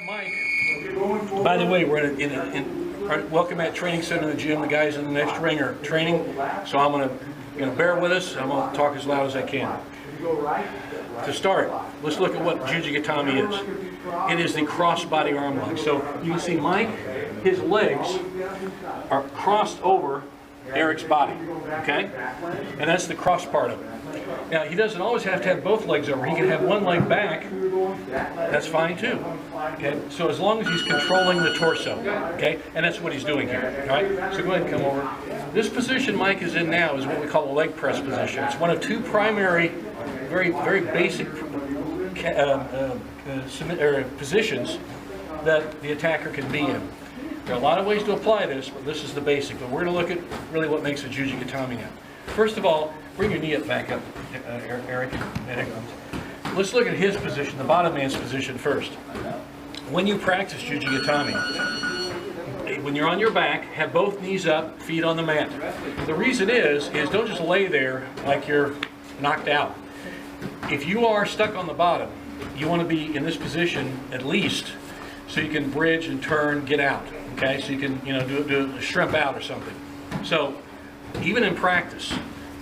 Mike. By the way, we're in our welcome at training center in the gym. The guys in the next ring are training, so I'm gonna bear with us. I'm gonna talk as loud as I can. To start, let's look at what Juji Gatame is. It is the cross-body arm lock. So you can see Mike, his legs are crossed over Eric's body, okay? And that's the cross part of it. Now, he doesn't always have to have both legs over. He can have one leg back. That's fine too, okay? So as long as he's controlling the torso, okay? And that's what he's doing here, all right? So go ahead and come over. This position Mike is in now is what we call a leg press position. It's one of two primary, very basic positions that the attacker can be in. There are a lot of ways to apply this, but this is the basic. But we're going to look at really what makes a Juji Gatame now. First of all, bring your knee up back up, Eric. Let's look at his position, the bottom man's position first. When you practice Juji Gatame, when you're on your back, have both knees up, feet on the mat. The reason is don't just lay there like you're knocked out. If you are stuck on the bottom, you want to be in this position at least so you can bridge and turn, get out. Okay, so you can do a shrimp out or something. So even in practice,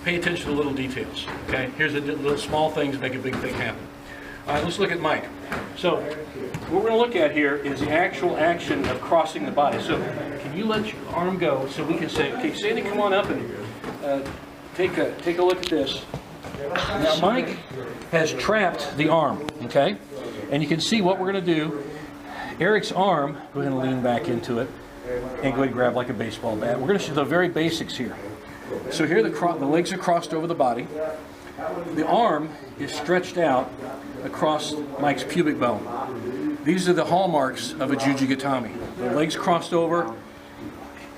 pay attention to little details. Okay, here's the little small things that make a big thing happen. All right, let's look at Mike. So what we're going to look at here is the actual action of crossing the body. So can you let your arm go so we can say, okay, Sandy, come on up and take a look at this. Now Mike has trapped the arm, okay? And you can see what we're going to do. Eric's arm, we're going to lean back into it and go ahead and grab like a baseball bat. We're going to show the very basics here. So here the legs are crossed over the body. The arm is stretched out across Mike's pubic bone. These are the hallmarks of a Juji Gatame. The legs crossed over.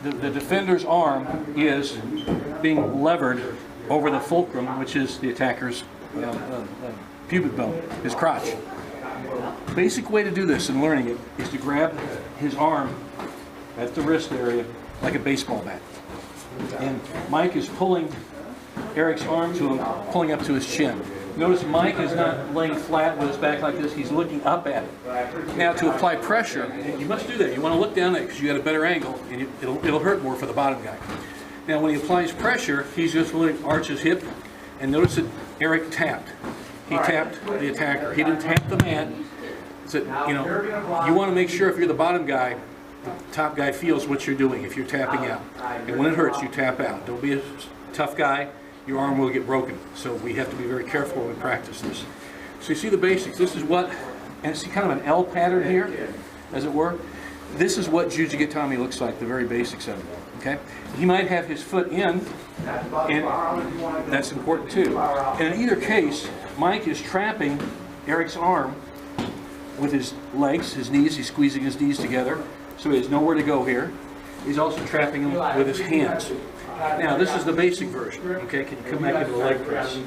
The defender's arm is being levered over the fulcrum, which is the attacker's pubic bone, his crotch. Basic way to do this and learning it is to grab his arm at the wrist area like a baseball bat. And Mike is pulling Eric's arm to him, pulling up to his chin. Notice Mike is not laying flat with his back like this, he's looking up at it. Now to apply pressure, you must do that. You want to look down at it because you got a better angle and it'll hurt more for the bottom guy. Now when he applies pressure, he's just going to arch his hip, and notice that Eric tapped. He tapped the attacker. He didn't tap the mat. So, you want to make sure if you're the bottom guy, the top guy feels what you're doing if you're tapping out. And when it hurts, you tap out. Don't be a tough guy. Your arm will get broken. So we have to be very careful when we practice this. So you see the basics. This is what, and see kind of an L pattern here, as it were. This is what Juji Gatame looks like, the very basics of it. Okay? He might have his foot in, and that's important too. And in either case, Mike is trapping Eric's arm with his legs, his knees. He's squeezing his knees together, so he has nowhere to go here. He's also trapping him with his hands. Now, this is the basic version. Okay, can you come back into the leg press?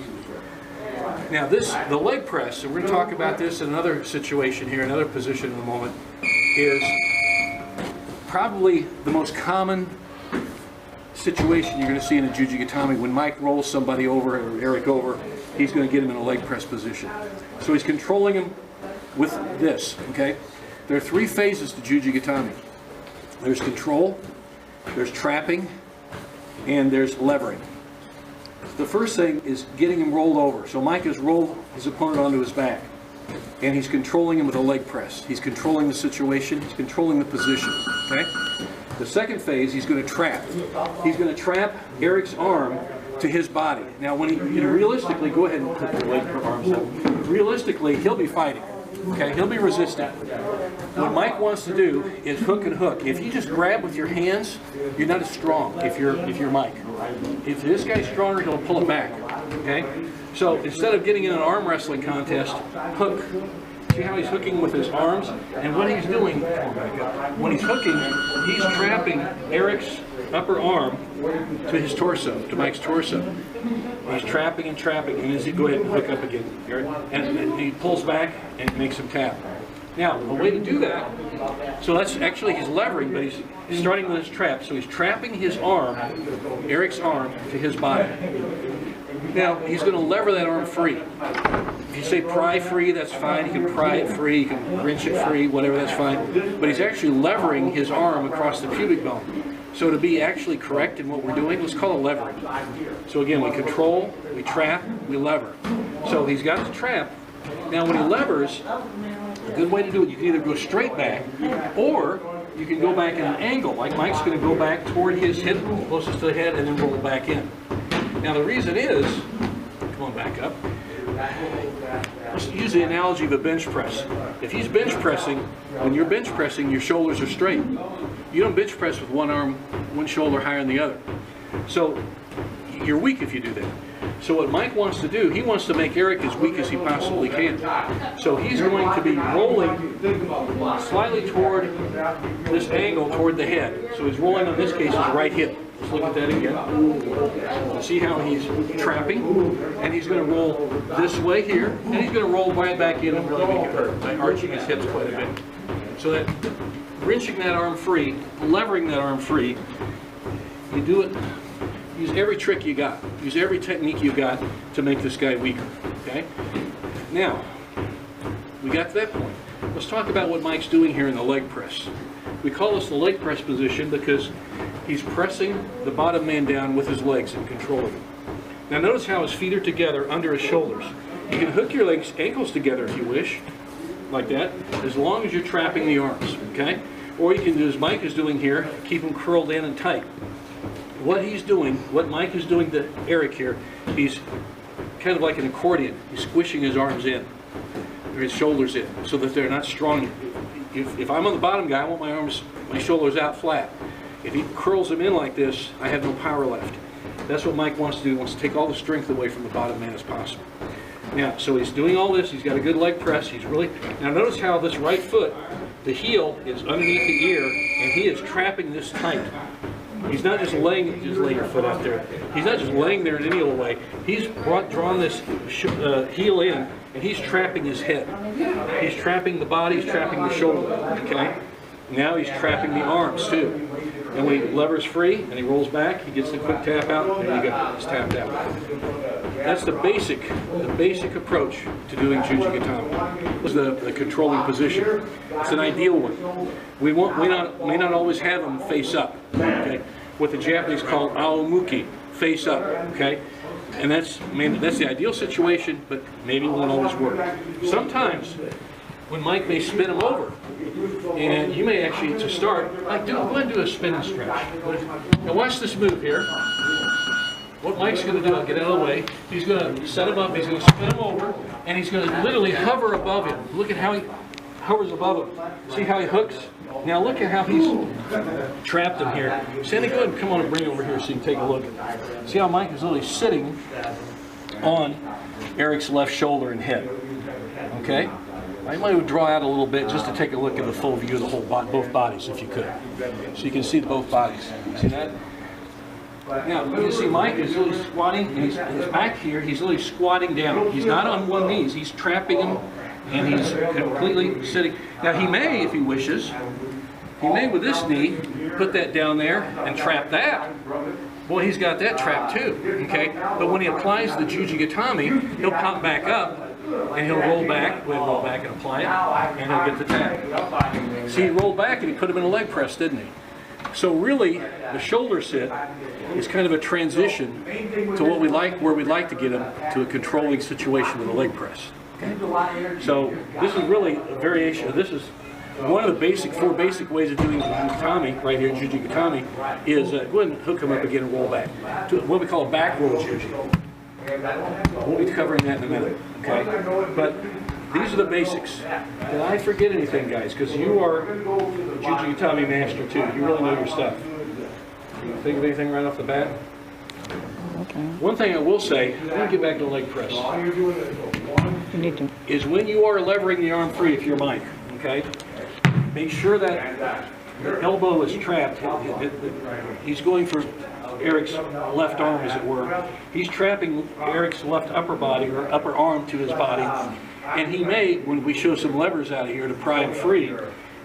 Now, the leg press, and we're going to talk about this in another situation here, another position in a moment, is probably the most common situation you're going to see in a Juji Gatame. When Mike rolls somebody over or Eric over, he's going to get him in a leg press position. So he's controlling him with this, okay? There are three phases to Juji Gatame. There's control, there's trapping, and there's levering. The first thing is getting him rolled over. So Mike has rolled his opponent onto his back, and he's controlling him with a leg press. He's controlling the situation, he's controlling the position, okay? The second phase, he's going to trap. He's going to trap Eric's arm to his body. Now, when he realistically, go ahead and put your leg or arms up. Realistically, he'll be fighting. Okay, he'll be resisting. What Mike wants to do is hook and hook. If you just grab with your hands, you're not as strong. If you're Mike, if this guy's stronger, he'll pull it back. Okay, so instead of getting in an arm wrestling contest, hook. See how he's hooking with his arms, and what he's doing, when he's hooking, he's trapping Eric's upper arm to his torso, to Mike's torso. He's trapping and trapping, and as he go ahead and hook up again, and he pulls back and makes him tap. Now, a way to do that, so that's actually he's levering, but he's starting with his trap. So he's trapping his arm, Eric's arm, to his body. Now, he's going to lever that arm free. If you say pry free, that's fine. You can pry it free, you can wrench it free, whatever, that's fine. But he's actually levering his arm across the pubic bone. So to be actually correct in what we're doing, let's call it levering. So again, we control, we trap, we lever. So he's got the trap. Now when he levers, a good way to do it, you can either go straight back, or you can go back in an angle, like Mike's going to go back toward his hip, closest to the head, and then roll back in. Now the reason is, come on back up, let's use the analogy of a bench press. If he's bench pressing, when you're bench pressing, your shoulders are straight. You don't bench press with one arm, one shoulder higher than the other. So you're weak if you do that. So what Mike wants to do, he wants to make Eric as weak as he possibly can. So he's going to be rolling slightly toward this angle, toward the head. So he's rolling, in this case, his right hip. Let's look at that again. See how he's trapping, and he's going to roll this way here, and he's going to roll right back in and really make it hurt by arching his hips quite a bit. So that wrenching that arm free, levering that arm free, you do it. Use every trick you got. Use every technique you got to make this guy weaker. Okay? Now, we got to that point. Let's talk about what Mike's doing here in the leg press. We call this the leg press position because he's pressing the bottom man down with his legs and controlling him. Now notice how his feet are together under his shoulders. You can hook your legs, ankles together if you wish, like that, as long as you're trapping the arms. Okay? Or you can do as Mike is doing here, keep them curled in and tight. What he's doing, what Mike is doing to Eric here, he's kind of like an accordion. He's squishing his arms in, or his shoulders in, so that they're not strong. If I'm on the bottom guy, I want my arms, my shoulders out flat. If he curls them in like this, I have no power left. That's what Mike wants to do. He wants to take all the strength away from the bottom man as possible. Now, so he's doing all this. He's got a good leg press. He's really, now notice how this right foot, the heel is underneath the ear, and he is trapping this tight. He's not just laying, just lay your foot out there. He's not just laying there in any old way. He's drawn this heel in, and he's trapping his head. He's trapping the body, he's trapping the shoulder, okay? Now he's trapping the arms too. And when he levers free, and he rolls back, he gets the quick tap out, there you go, he's tapped out. That's the basic approach to doing Juji Gatame. This is the controlling position. It's an ideal one. We may not always have them face up, okay? What the Japanese call aomuki, face up, okay? And that's the ideal situation, but maybe it won't always work. Sometimes, when Mike may spin him over, and you may actually, to start, like go ahead and do a spin and stretch. Now watch this move here. What Mike's going to do, I'll get out of the way, he's going to set him up, he's going to spin him over, and he's going to literally hover above him. Look at how he hovers above him. See how he hooks? Now look at how he's trapped him here. Sandy, go ahead and come on and bring him over here so you can take a look. See how Mike is literally sitting on Eric's left shoulder and head. Okay? I might draw out a little bit just to take a look at the full view of the whole both bodies, if you could. So you can see both bodies. See that? Now, you can see Mike is really squatting, and his back here, he's really squatting down. He's not on one knee, he's trapping him, and he's completely sitting. Now, he may, if he wishes, he may with this knee put that down there and trap that. Boy, he's got that trapped too, okay? But when he applies the Juji Gatame, he'll pop back up, and he'll roll back and apply it, and he'll get the tap. See, he rolled back and he put him in a leg press, didn't he? So really, the shoulder sit is kind of a transition to what we like, where we'd like to get him to a controlling situation with a leg press. Okay? So this is really a variation. This is one of the four basic ways of doing Gatame right here, Juji Gatame, is go ahead and hook him up again and roll back. To what we call a back roll Juji. We'll be covering that in a minute, okay? But these are the basics. Did I forget anything, guys? Because you are a Juji Gatame master too. You really know your stuff. You think of anything right off the bat? Okay. One thing I will say, let me get back to the leg press. You need to. Is when you are levering the arm free, if you're Mike, okay? Make sure that your elbow is trapped. He's going for Eric's left arm, as it were. He's trapping Eric's left upper body, or upper arm, to his body. And he may, when we show some levers out of here to pry him free,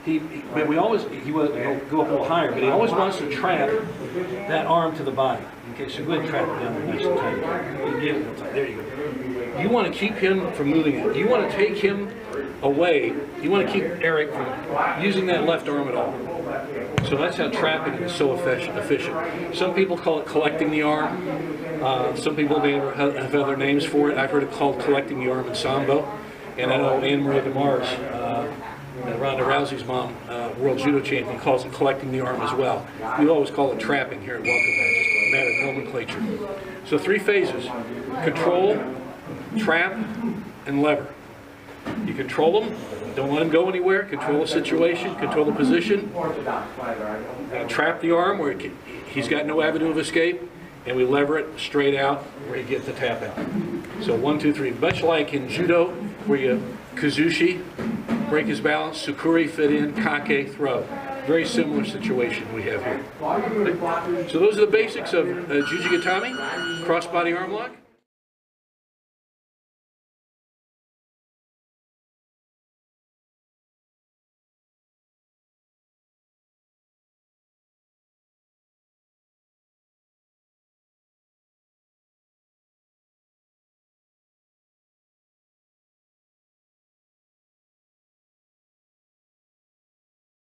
But he'll go up a little higher, but he always wants to trap that arm to the body. Okay, so go ahead and trap it down there nice and tight. You get it tight. There you go. You want to keep him from moving it. You want to take him away. You want to keep Eric from using that left arm at all. So that's how trapping is so efficient. Some people call it collecting the arm. Some people may have other names for it. I've heard it called collecting the arm in Sambo. And I know Anne Marie DeMars, Ronda Rousey's mom, world judo champion, calls it collecting the arm as well. We always call it trapping here at Welcome Mat, just a matter of nomenclature. So 3 phases: control, trap, and lever. You control them, don't let them go anywhere, control the situation, control the position, trap the arm where he's got no avenue of escape, and we lever it straight out where he gets the tap out. So 1, 2, 3. Much like in judo, where you kazushi, break his balance, sukuri, fit in, kake, throw. Very similar situation we have here. So those are the basics of Juji Gatame, crossbody arm lock.